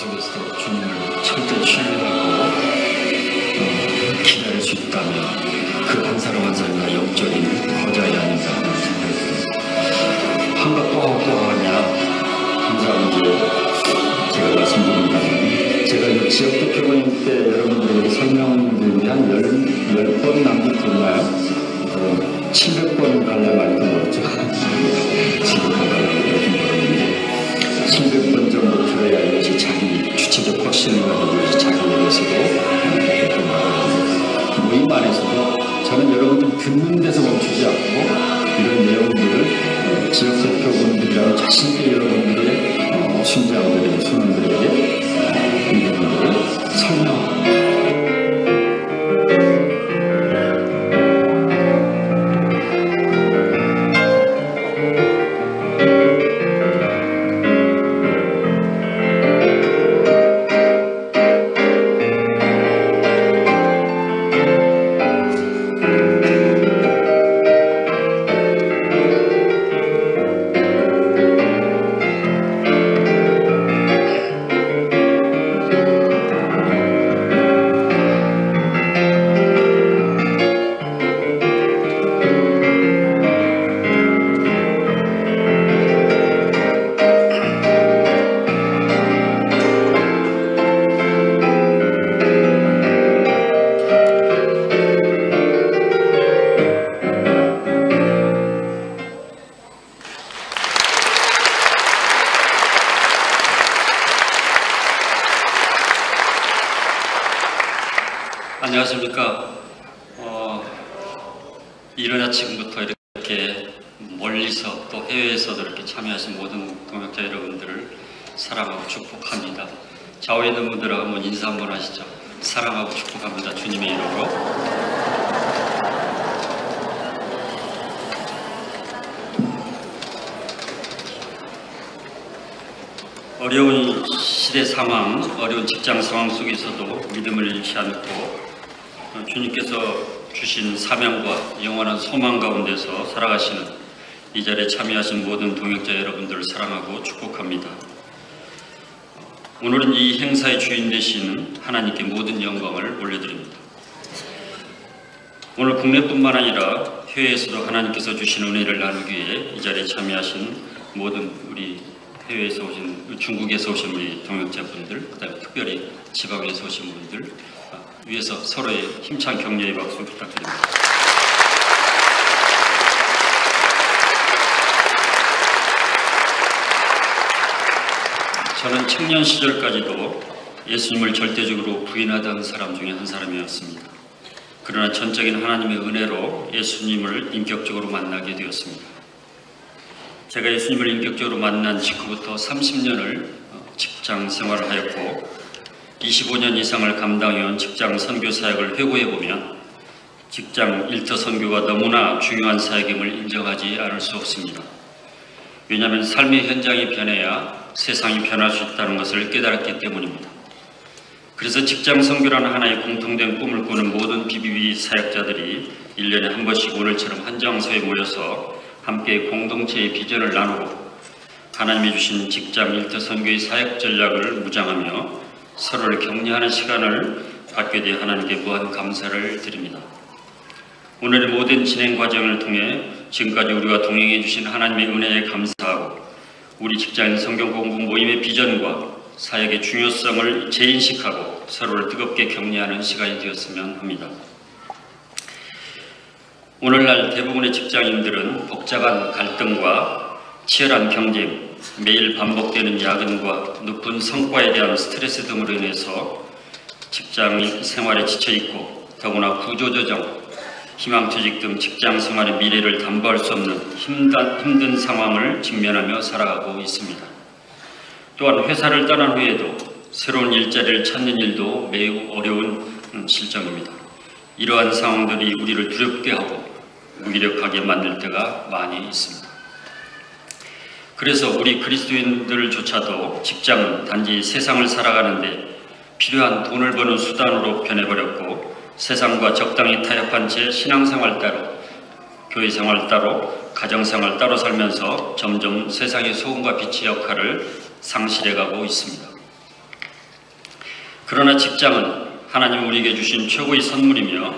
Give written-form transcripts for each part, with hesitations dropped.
속에서도 주님을 철저히 신뢰하고 기다릴 수 있다면 그 한 사람 한 사람이 영적인 거자이 아닌가 하는 생각이 듭니다. 한가 또 하고 하냐 항상 이제 제가 말씀드린다면 제가 이 지역대표원님 때 여러분들에게 설명드린 게 한 10번 남짓됐나요? 700번 갈래 말도 모르죠. 700번 갈래 요즘 모르는데 700번 정도 들어야 이것이 자기 주체적 확신을 가지고 이것이 자기에게서도 이렇게 말을 모임 안에서도 저는 여러분들 듣는 데서 멈추지 않고 이런 내용들을 지역대표분들이라고 자신있게 여러분들의 순장들에게 순원들에게 이 내용들을 설명합니다. 안녕하십니까. 이른 아침부터 이렇게 멀리서 또 해외에서도 이렇게 참여하신 모든 동역자 여러분들을 사랑하고 축복합니다. 좌우에 있는 분들하고 한번 인사 한번 하시죠. 사랑하고 축복합니다. 주님의 이름으로. 어려운 시대 상황, 어려운 직장 상황 속에서도 믿음을 잃지 않고 주님께서 주신 사명과 영원한 소망 가운데서 살아가시는 이 자리에 참여하신 모든 동역자 여러분들을 사랑하고 축복합니다. 오늘은 이 행사의 주인 되신 하나님께 모든 영광을 올려드립니다. 오늘 국내뿐만 아니라 해외에서도 하나님께서 주신 은혜를 나누기 위해 이 자리에 참여하신 모든 우리 해외에서 오신, 중국에서 오신 우리 동역자분들, 그 다음에 특별히 지방에서 오신 분들, 위에서 서로의 힘찬 격려의 박수 부탁드립니다. 저는 청년 시절까지도 예수님을 절대적으로 부인하던 사람 중에 한 사람이었습니다. 그러나 전적인 하나님의 은혜로 예수님을 인격적으로 만나게 되었습니다. 제가 예수님을 인격적으로 만난 직후부터 30년을 직장 생활을 하였고 25년 이상을 감당해온 직장 선교 사역을 회고해보면 직장 일터 선교가 너무나 중요한 사역임을 인정하지 않을 수 없습니다. 왜냐하면 삶의 현장이 변해야 세상이 변할 수 있다는 것을 깨달았기 때문입니다. 그래서 직장 선교라는 하나의 공통된 꿈을 꾸는 모든 BBB 사역자들이 1년에 한 번씩 오늘처럼 한 장소에 모여서 함께 공동체의 비전을 나누고 하나님이 주신 직장 일터 선교의 사역 전략을 무장하며 서로를 격려하는 시간을 갖게 되어 하나님께 무한 감사를 드립니다. 오늘의 모든 진행 과정을 통해 지금까지 우리와 동행해 주신 하나님의 은혜에 감사하고 우리 직장인 성경 공부 모임의 비전과 사역의 중요성을 재인식하고 서로를 뜨겁게 격려하는 시간이 되었으면 합니다. 오늘날 대부분의 직장인들은 복잡한 갈등과 치열한 경쟁, 매일 반복되는 야근과 높은 성과에 대한 스트레스 등으로 인해서 직장 생활에 지쳐있고 더구나 구조조정, 희망퇴직 등 직장 생활의 미래를 담보할 수 없는 힘든 상황을 직면하며 살아가고 있습니다. 또한 회사를 떠난 후에도 새로운 일자리를 찾는 일도 매우 어려운 실정입니다. 이러한 상황들이 우리를 두렵게 하고 무기력하게 만들 때가 많이 있습니다. 그래서 우리 그리스도인들조차도 직장은 단지 세상을 살아가는데 필요한 돈을 버는 수단으로 변해버렸고 세상과 적당히 타협한 채 신앙생활 따로, 교회생활 따로, 가정생활 따로 살면서 점점 세상의 소금과 빛의 역할을 상실해가고 있습니다. 그러나 직장은 하나님 우리에게 주신 최고의 선물이며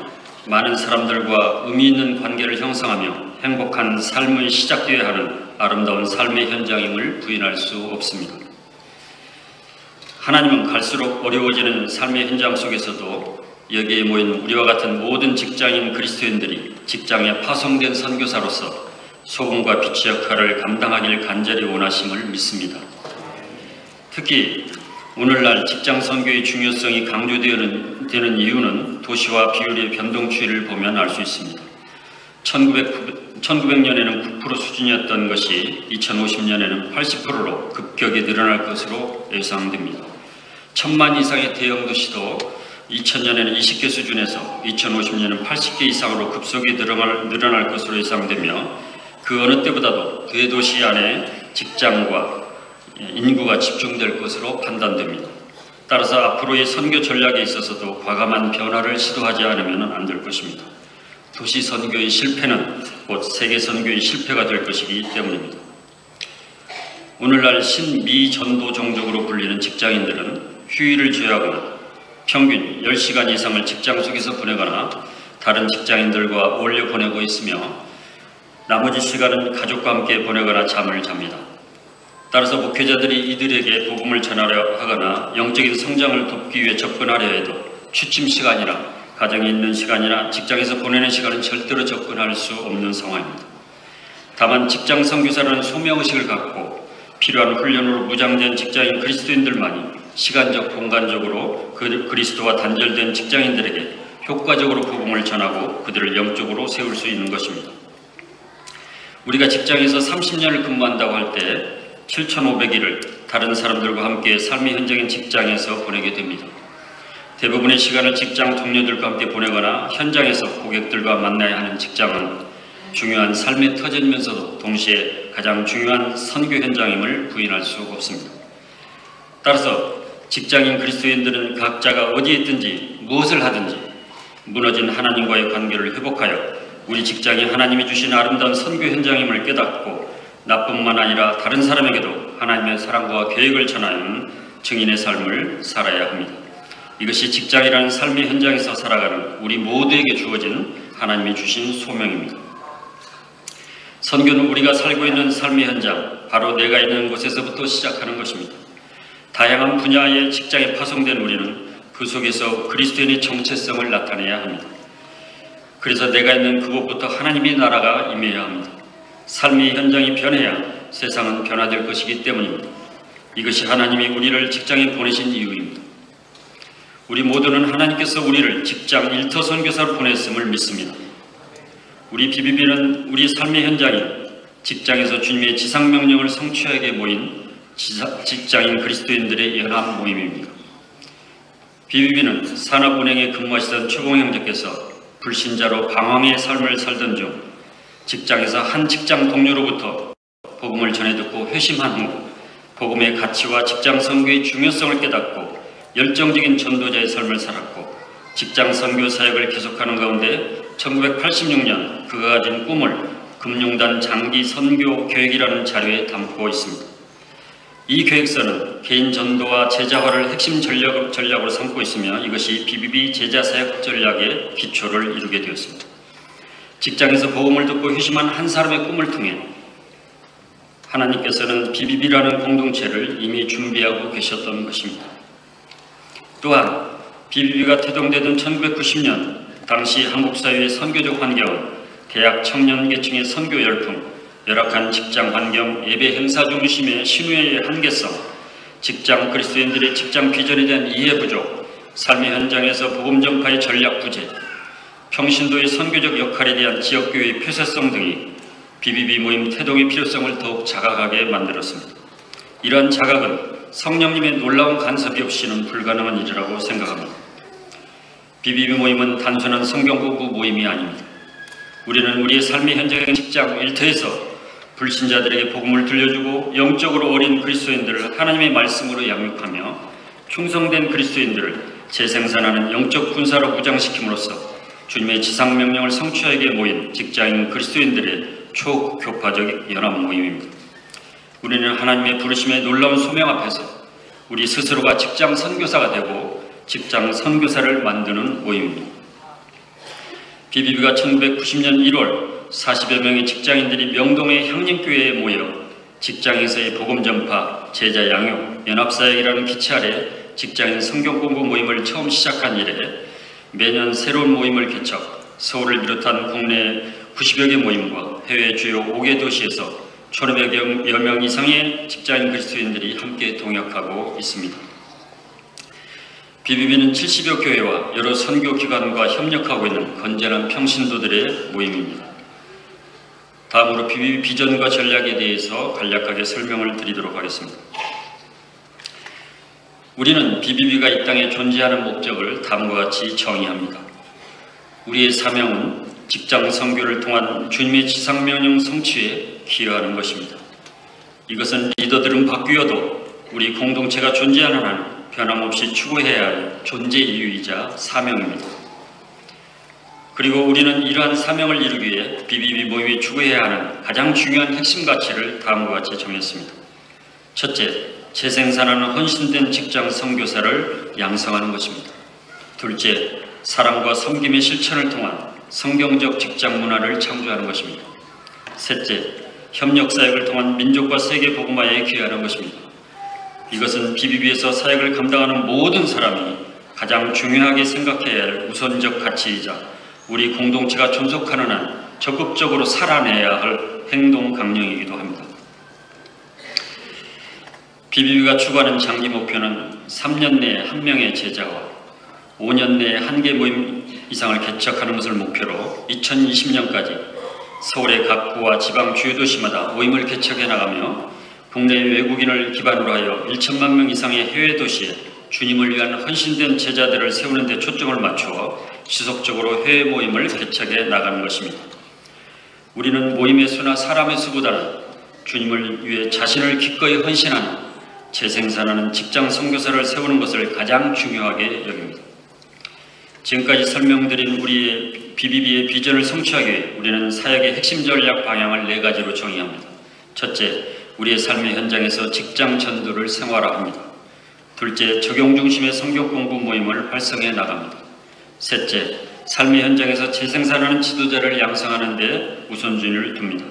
많은 사람들과 의미 있는 관계를 형성하며 행복한 삶의 시작되어야 하는 아름다운 삶의 현장임을 부인할 수 없습니다. 하나님은 갈수록 어려워지는 삶의 현장 속에서도 여기에 모인 우리와 같은 모든 직장인 그리스도인들이 직장에 파송된 선교사로서 소금과 빛의 역할을 감당하길 간절히 원하심을 믿습니다. 특히 오늘날 직장 선교의 중요성이 강조되는 이유는 도시와 비율의 변동 추이를 보면 알 수 있습니다. 1900년에는 9% 수준이었던 것이 2050년에는 80%로 급격히 늘어날 것으로 예상됩니다. 1000만 이상의 대형 도시도 2000년에는 20개 수준에서 2050년에는 80개 이상으로 급속히 늘어날 것으로 예상되며 그 어느 때보다도 대도시 안에 직장과 인구가 집중될 것으로 판단됩니다. 따라서 앞으로의 선교 전략에 있어서도 과감한 변화를 시도하지 않으면 안 될 것입니다. 도시 선교의 실패는 곧 세계 선교의 실패가 될 것이기 때문입니다. 오늘날 신미전도 종족으로 불리는 직장인들은 휴일을 제외하거나 평균 10시간 이상을 직장 속에서 보내거나 다른 직장인들과 어울려 보내고 있으며 나머지 시간은 가족과 함께 보내거나 잠을 잡니다. 따라서 목회자들이 이들에게 복음을 전하려 하거나 영적인 성장을 돕기 위해 접근하려 해도 취침 시간이나 가정에 있는 시간이나 직장에서 보내는 시간은 절대로 접근할 수 없는 상황입니다. 다만 직장 선교사라는 소명의식을 갖고 필요한 훈련으로 무장된 직장인 그리스도인들만이 시간적, 공간적으로 그리스도와 단절된 직장인들에게 효과적으로 복음을 전하고 그들을 영적으로 세울 수 있는 것입니다. 우리가 직장에서 30년을 근무한다고 할 때 7,500일을 다른 사람들과 함께 삶의 현장인 직장에서 보내게 됩니다. 대부분의 시간을 직장 동료들과 함께 보내거나 현장에서 고객들과 만나야 하는 직장은 중요한 삶의 터전이면서도 동시에 가장 중요한 선교 현장임을 부인할 수 없습니다. 따라서 직장인 그리스도인들은 각자가 어디에 있든지 무엇을 하든지 무너진 하나님과의 관계를 회복하여 우리 직장이 하나님이 주신 아름다운 선교 현장임을 깨닫고 나뿐만 아니라 다른 사람에게도 하나님의 사랑과 계획을 전하는 증인의 삶을 살아야 합니다. 이것이 직장이라는 삶의 현장에서 살아가는 우리 모두에게 주어진 하나님이 주신 소명입니다. 선교는 우리가 살고 있는 삶의 현장, 바로 내가 있는 곳에서부터 시작하는 것입니다. 다양한 분야의 직장에 파송된 우리는 그 속에서 그리스도인의 정체성을 나타내야 합니다. 그래서 내가 있는 그곳부터 하나님의 나라가 임해야 합니다. 삶의 현장이 변해야 세상은 변화될 것이기 때문입니다. 이것이 하나님이 우리를 직장에 보내신 이유입니다. 우리 모두는 하나님께서 우리를 직장 일터 선교사로 보냈음을 믿습니다. 우리 BBB는 우리 삶의 현장인 직장에서 주님의 지상명령을 성취하게 모인 직장인 그리스도인들의 연합 모임입니다. BBB는 산업은행에 근무하시던 최봉 형제께서 불신자로 방황의 삶을 살던 중 직장에서 한 직장 동료로부터 복음을 전해 듣고 회심한 후 복음의 가치와 직장 선교의 중요성을 깨닫고 열정적인 전도자의 삶을 살았고 직장 선교 사역을 계속하는 가운데 1986년 그가 가진 꿈을 금융단 장기 선교 계획이라는 자료에 담고 있습니다. 이 계획서는 개인 전도와 제자화를 핵심 전략으로 삼고 있으며 이것이 BBB 제자 사역 전략의 기초를 이루게 되었습니다. 직장에서 복음을 듣고 회심한 한 사람의 꿈을 통해 하나님께서는 BBB라는 공동체를 이미 준비하고 계셨던 것입니다. 또한 BBB가 태동되던 1990년 당시 한국 사회의 선교적 환경은 대학 청년 계층의 선교 열풍, 열악한 직장 환경, 예배 행사 중심의 신우의 한계성, 직장 그리스도인들의 직장 비전에 대한 이해 부족, 삶의 현장에서 복음 전파의 전략 부재, 평신도의 선교적 역할에 대한 지역교회의 폐쇄성 등이 BBB 모임 태동의 필요성을 더욱 자각하게 만들었습니다. 이러한 자각은 성령님의 놀라운 간섭이 없이는 불가능한 일이라고 생각합니다. BBB 모임은 단순한 성경 공부 모임이 아닙니다. 우리는 우리의 삶의 현장인 직장 일터에서 불신자들에게 복음을 들려주고 영적으로 어린 그리스도인들을 하나님의 말씀으로 양육하며 충성된 그리스도인들을 재생산하는 영적 군사로 무장시킴으로써 주님의 지상명령을 성취하게 모인 직장인 그리스도인들의 초교파적 연합 모임입니다. 우리는 하나님의 부르심의 놀라운 소명 앞에서 우리 스스로가 직장 선교사가 되고 직장 선교사를 만드는 모임입니다. BBB가 1990년 1월 40여 명의 직장인들이 명동의 향림교회에 모여 직장에서의 복음 전파, 제자 양육, 연합사역이라는 기치 아래 직장인 성경 공부 모임을 처음 시작한 이래 매년 새로운 모임을 개척, 서울을 비롯한 국내 90여 개 모임과 해외 주요 5개 도시에서 1,500여 명 이상의 직장인 그리스도인들이 함께 동역하고 있습니다. BBB는 70여 교회와 여러 선교기관과 협력하고 있는 건전한 평신도들의 모임입니다. 다음으로 BBB 비전과 전략에 대해서 간략하게 설명을 드리도록 하겠습니다. 우리는 BBB가 이 땅에 존재하는 목적을 다음과 같이 정의합니다. 우리의 사명은 직장 선교를 통한 주님의 지상명령 성취에 기여하는 것입니다. 이것은 리더들은 바뀌어도 우리 공동체가 존재하는 한 변함없이 추구해야 할 존재 이유이자 사명입니다. 그리고 우리는 이러한 사명을 이루기 위해 BBB 모임이 추구해야 하는 가장 중요한 핵심 가치를 다음과 같이 정했습니다. 첫째, 재생산하는 헌신된 직장 선교사를 양성하는 것입니다. 둘째, 사랑과 섬김의 실천을 통한 성경적 직장 문화를 창조하는 것입니다. 셋째, 협력사역을 통한 민족과 세계 복음화에 기여하는 것입니다. 이것은 BBB에서 사역을 감당하는 모든 사람이 가장 중요하게 생각해야 할 우선적 가치이자 우리 공동체가 존속하는 한 적극적으로 살아내야 할 행동 강령이기도 합니다. BBB가 추구하는 장기 목표는 3년 내에 1명의 제자와 5년 내에 1개 모임 이상을 개척하는 것을 목표로 2020년까지 서울의 각 구와 지방 주요 도시마다 모임을 개척해 나가며 국내 외국인을 기반으로 하여 1천만 명 이상의 해외 도시에 주님을 위한 헌신된 제자들을 세우는 데 초점을 맞추어 지속적으로 해외 모임을 개척해 나가는 것입니다. 우리는 모임의 수나 사람의 수보다는 주님을 위해 자신을 기꺼이 헌신하는 재생산하는 직장 선교사를 세우는 것을 가장 중요하게 여깁니다. 지금까지 설명드린 우리의 BBB의 비전을 성취하기 위해 우리는 사역의 핵심 전략 방향을 4가지로 정의합니다. 첫째, 우리의 삶의 현장에서 직장 전도를 생활화합니다. 둘째, 적용 중심의 성경 공부 모임을 활성해 나갑니다. 셋째, 삶의 현장에서 재생산하는 지도자를 양성하는 데 우선순위를 둡니다.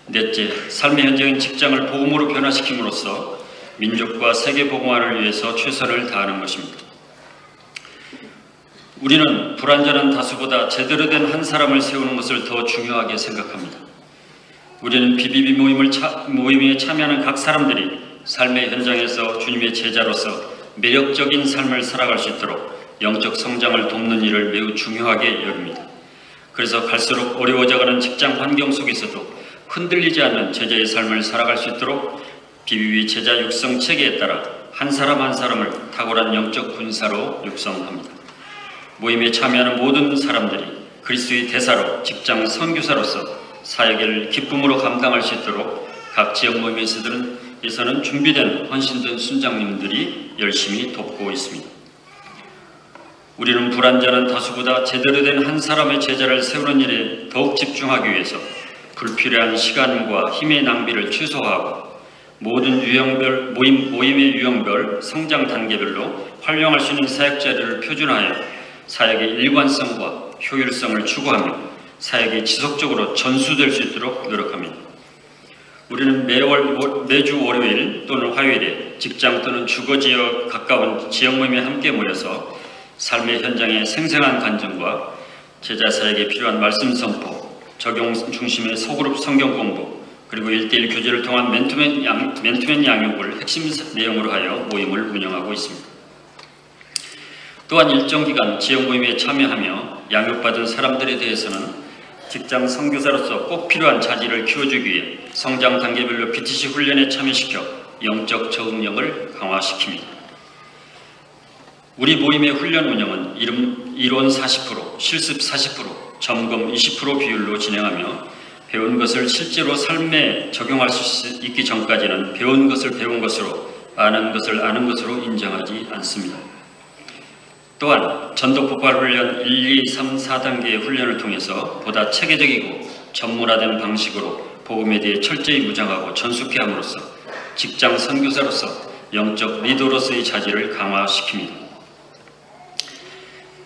넷째, 삶의 현장인 직장을 복음으로 변화시킴으로써 민족과 세계 복음화를 위해서 최선을 다하는 것입니다. 우리는 불완전한 다수보다 제대로 된 한 사람을 세우는 것을 더 중요하게 생각합니다. 우리는 BBB 모임에 참여하는 각 사람들이 삶의 현장에서 주님의 제자로서 매력적인 삶을 살아갈 수 있도록 영적 성장을 돕는 일을 매우 중요하게 여깁니다. 그래서 갈수록 어려워져가는 직장 환경 속에서도 흔들리지 않는 제자의 삶을 살아갈 수 있도록 BBB 제자 육성 체계에 따라 한 사람 한 사람을 탁월한 영적 군사로 육성합니다. 모임에 참여하는 모든 사람들이 그리스도의 대사로 직장 선교사로서 사역을 기쁨으로 감당할 수 있도록 각 지역 모임에서는 준비된 헌신된 순장님들이 열심히 돕고 있습니다. 우리는 불완전한 다수보다 제대로 된 한 사람의 제자를 세우는 일에 더욱 집중하기 위해서 불필요한 시간과 힘의 낭비를 최소화하고 모든 모임의 유형별, 성장 단계별로 활용할 수 있는 사역 자료를 표준화하여 사역의 일관성과 효율성을 추구하며 사역이 지속적으로 전수될 수 있도록 노력합니다. 우리는 매주 월요일 또는 화요일에 직장 또는 주거지역 가까운 지역 모임에 함께 모여서 삶의 현장의 생생한 간증과 제자 사역에 필요한 말씀 선포, 적용 중심의 소그룹 성경 공부, 그리고 1:1 교제를 통한 맨투맨 양육을 핵심 내용으로 하여 모임을 운영하고 있습니다. 또한 일정 기간 지역 모임에 참여하며 양육받은 사람들에 대해서는 직장 선교사로서 꼭 필요한 자질을 키워주기 위해 성장 단계별로 BTC 훈련에 참여시켜 영적 적응력을 강화시킵니다. 우리 모임의 훈련 운영은 이론 40%, 실습 40%, 점검 20% 비율로 진행하며 배운 것을 실제로 삶에 적용할 수 있기 전까지는 배운 것을 배운 것으로, 아는 것을 아는 것으로 인정하지 않습니다. 또한 전도 폭발 훈련 1, 2, 3, 4단계의 훈련을 통해서 보다 체계적이고 전문화된 방식으로 복음에 대해 철저히 무장하고 전숙해 함으로써 직장 선교사로서 영적 리더로서의 자질을 강화시킵니다.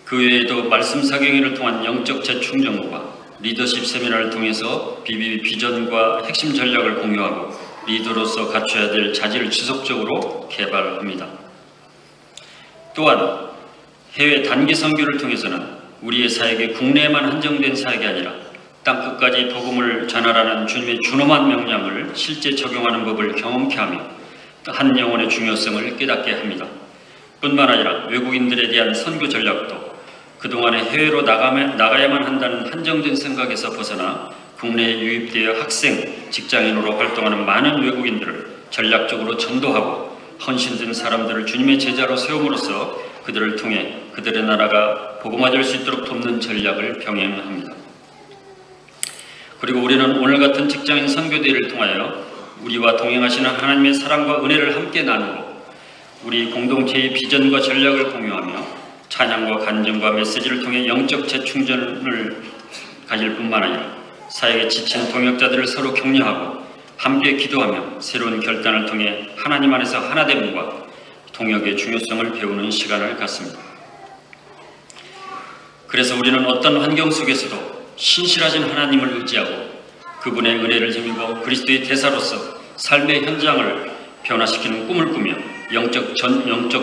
그 외에도 말씀 사경회를 통한 영적 재충전과 리더십 세미나를 통해서 BBB 비전과 핵심 전략을 공유하고 리더로서 갖춰야 될 자질을 지속적으로 개발합니다. 또한 해외 단기 선교를 통해서는 우리의 사역이 국내에만 한정된 사역이 아니라 땅끝까지 복음을 전하라는 주님의 준엄한 명령을 실제 적용하는 법을 경험케 하며 한 영혼의 중요성을 깨닫게 합니다. 뿐만 아니라 외국인들에 대한 선교 전략도 그동안에 해외로 나가야만 한다는 한정된 생각에서 벗어나 국내에 유입되어 학생, 직장인으로 활동하는 많은 외국인들을 전략적으로 전도하고 헌신된 사람들을 주님의 제자로 세움으로써 그들을 통해 그들의 나라가 복음화될 수 있도록 돕는 전략을 병행합니다. 그리고 우리는 오늘 같은 직장인 선교대회를 통하여 우리와 동행하시는 하나님의 사랑과 은혜를 함께 나누고 우리 공동체의 비전과 전략을 공유하며 찬양과 간증과 메시지를 통해 영적 재충전을 가질 뿐만 아니라 사역에 지친 동역자들을 서로 격려하고 함께 기도하며 새로운 결단을 통해 하나님 안에서 하나됨과 동역의 중요성을 배우는 시간을 갖습니다. 그래서 우리는 어떤 환경 속에서도 신실하신 하나님을 의지하고 그분의 은혜를 힘입어 그리스도의 대사로서 삶의 현장을 변화시키는 꿈을 꾸며 영적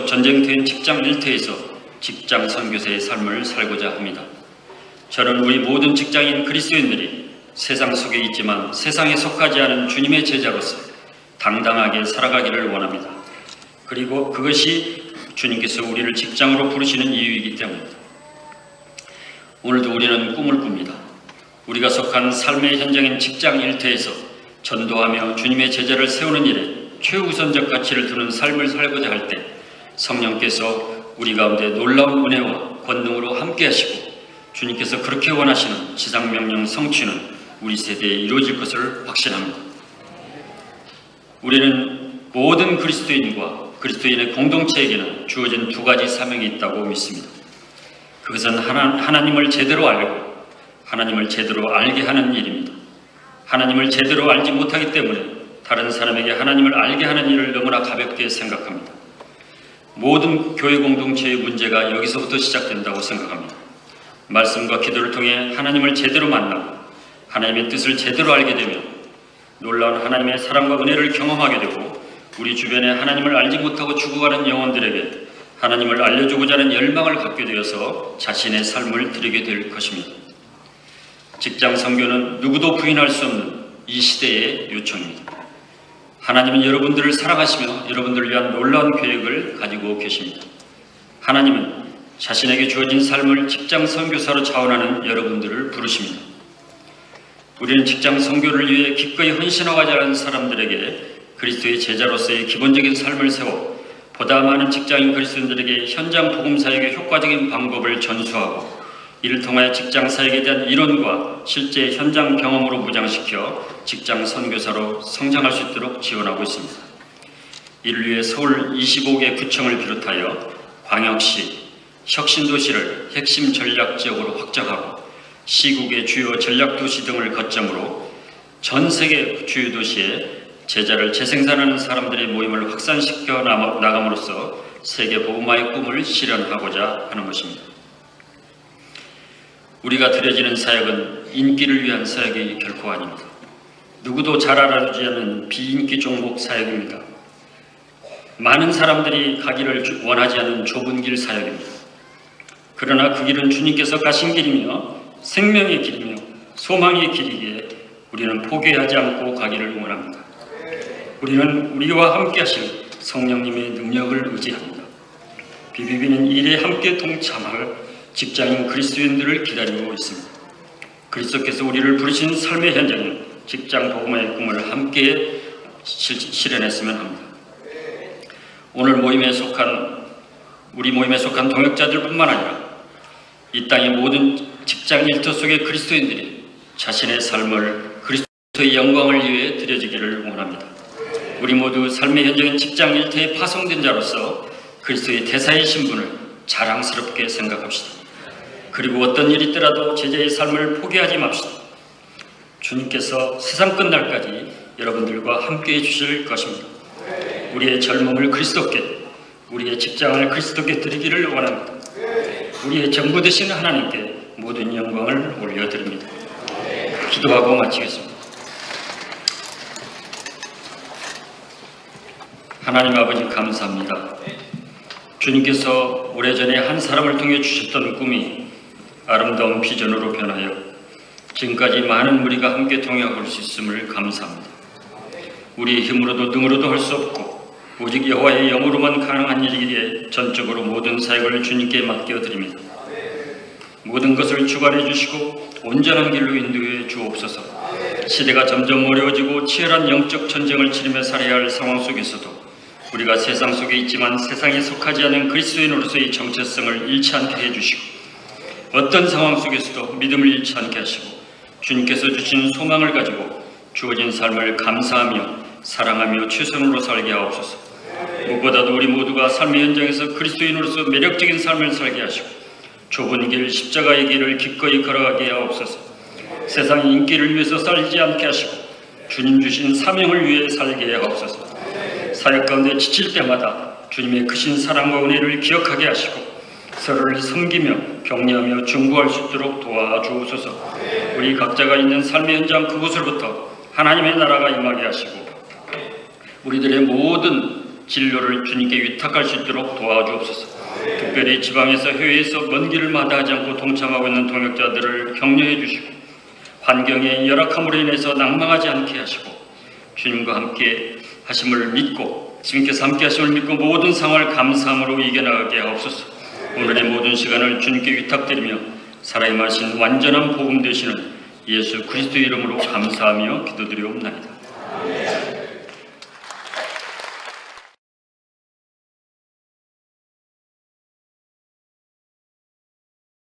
전쟁터인 직장 일터에서 직장 선교사의 삶을 살고자 합니다. 저는 우리 모든 직장인 그리스도인들이 세상 속에 있지만 세상에 속하지 않은 주님의 제자로서 당당하게 살아가기를 원합니다. 그리고 그것이 주님께서 우리를 직장으로 부르시는 이유이기 때문입니다. 오늘도 우리는 꿈을 꿉니다. 우리가 속한 삶의 현장인 직장 일터에서 전도하며 주님의 제자를 세우는 일에 최우선적 가치를 두는 삶을 살고자 할 때 성령께서 우리 가운데 놀라운 은혜와 권능으로 함께 하시고 주님께서 그렇게 원하시는 지상명령 성취는 우리 세대에 이루어질 것을 확신합니다. 우리는 모든 그리스도인과 그리스도인의 공동체에게는 주어진 두 가지 사명이 있다고 믿습니다. 그것은 하나님을 제대로 알고 하나님을 제대로 알게 하는 일입니다. 하나님을 제대로 알지 못하기 때문에 다른 사람에게 하나님을 알게 하는 일을 너무나 가볍게 생각합니다. 모든 교회 공동체의 문제가 여기서부터 시작된다고 생각합니다. 말씀과 기도를 통해 하나님을 제대로 만나고 하나님의 뜻을 제대로 알게 되며 놀라운 하나님의 사랑과 은혜를 경험하게 되고 우리 주변에 하나님을 알지 못하고 죽어가는 영혼들에게 하나님을 알려주고자 하는 열망을 갖게 되어서 자신의 삶을 드리게 될 것입니다. 직장 선교는 누구도 부인할 수 없는 이 시대의 요청입니다. 하나님은 여러분들을 사랑하시며 여러분들을 위한 놀라운 계획을 가지고 계십니다. 하나님은 자신에게 주어진 삶을 직장 선교사로 자원하는 여러분들을 부르십니다. 우리는 직장 선교를 위해 기꺼이 헌신하고자 하는 사람들에게 그리스도의 제자로서의 기본적인 삶을 세워 보다 많은 직장인 그리스도인들에게 현장 복음 사역의 효과적인 방법을 전수하고 이를 통하여 직장 사역에 대한 이론과 실제 현장 경험으로 무장시켜 직장 선교사로 성장할 수 있도록 지원하고 있습니다. 이를 위해 서울 25개 구청을 비롯하여 광역시, 혁신도시를 핵심 전략지역으로 확정하고 시국의 주요 전략도시 등을 거점으로 전 세계 주요 도시에 제자를 재생산하는 사람들의 모임을 확산시켜 나감으로써 세계 복음화의 꿈을 실현하고자 하는 것입니다. 우리가 드려지는 사역은 인기를 위한 사역이 결코 아닙니다. 누구도 잘 알아주지 않는 비인기 종목 사역입니다. 많은 사람들이 가기를 원하지 않는 좁은 길 사역입니다. 그러나 그 길은 주님께서 가신 길이며 생명의 길이며 소망의 길이기에 우리는 포기하지 않고 가기를 원합니다. 우리는 우리와 함께 하실 성령님의 능력을 의지합니다. BBB는 일에 함께 동참할 직장인 그리스도인들을 기다리고 있습니다. 그리스도께서 우리를 부르신 삶의 현장은 직장 복음화의 꿈을 함께 실현했으면 합니다. 오늘 우리 모임에 속한 동역자들뿐만 아니라 이 땅의 모든 직장 일터 속의 그리스도인들이 자신의 삶을 그리스도의 영광을 위해 드려지기를 원합니다. 우리 모두 삶의 현장인 직장 일터에 파송된 자로서 그리스도의 대사의 신분을 자랑스럽게 생각합시다. 그리고 어떤 일이 있더라도 제자의 삶을 포기하지 맙시다. 주님께서 세상 끝날까지 여러분들과 함께해 주실 것입니다. 우리의 젊음을 그리스도께, 우리의 직장을 그리스도께 드리기를 원합니다. 우리의 전부 되신 하나님께 모든 영광을 올려드립니다. 기도하고 마치겠습니다. 하나님 아버지 감사합니다. 주님께서 오래전에 한 사람을 통해 주셨던 꿈이 아름다운 비전으로 변하여 지금까지 많은 무리가 함께 동행할 수 있음을 감사합니다. 우리의 힘으로도 능으로도 할 수 없고 오직 여호와의 영으로만 가능한 일이기에 전적으로 모든 사역을 주님께 맡겨드립니다. 모든 것을 주관해 주시고 온전한 길로 인도해 주옵소서. 시대가 점점 어려워지고 치열한 영적 전쟁을 치르며 살아야 할 상황 속에서도 우리가 세상 속에 있지만 세상에 속하지 않은 그리스도인으로서의 정체성을 잃지 않게 해주시고 어떤 상황 속에서도 믿음을 잃지 않게 하시고 주님께서 주신 소망을 가지고 주어진 삶을 감사하며 사랑하며 최선으로 살게 하옵소서. 무엇보다도 우리 모두가 삶의 현장에서 그리스도인으로서 매력적인 삶을 살게 하시고 좁은 길 십자가의 길을 기꺼이 걸어가게 하옵소서. 세상의 인기를 위해서 살지 않게 하시고 주님 주신 사명을 위해 살게 하옵소서. 사역 가운데 지칠 때마다 주님의 크신 사랑과 은혜를 기억하게 하시고 서로를 섬기며 격려하며 중보할 수 있도록 도와주옵소서. 우리 각자가 있는 삶의 현장 그곳으로부터 하나님의 나라가 임하게 하시고 우리들의 모든 진로를 주님께 위탁할 수 있도록 도와주옵소서. 특별히 지방에서 해외에서 먼 길을 마다하지 않고 동참하고 있는 동역자들을 격려해 주시고 환경의 열악함으로 인해서 낭망하지 않게 하시고 주님과 함께 하심을 믿고 주님께서 함께 하심을 믿고 모든 상황을 감사함으로 이겨나가게 하옵소서. 오늘의 모든 시간을 주님께 위탁드리며 살아임하신 완전한 복음 되시는 예수 그리스도의 이름으로 감사하며 기도드리옵나이다.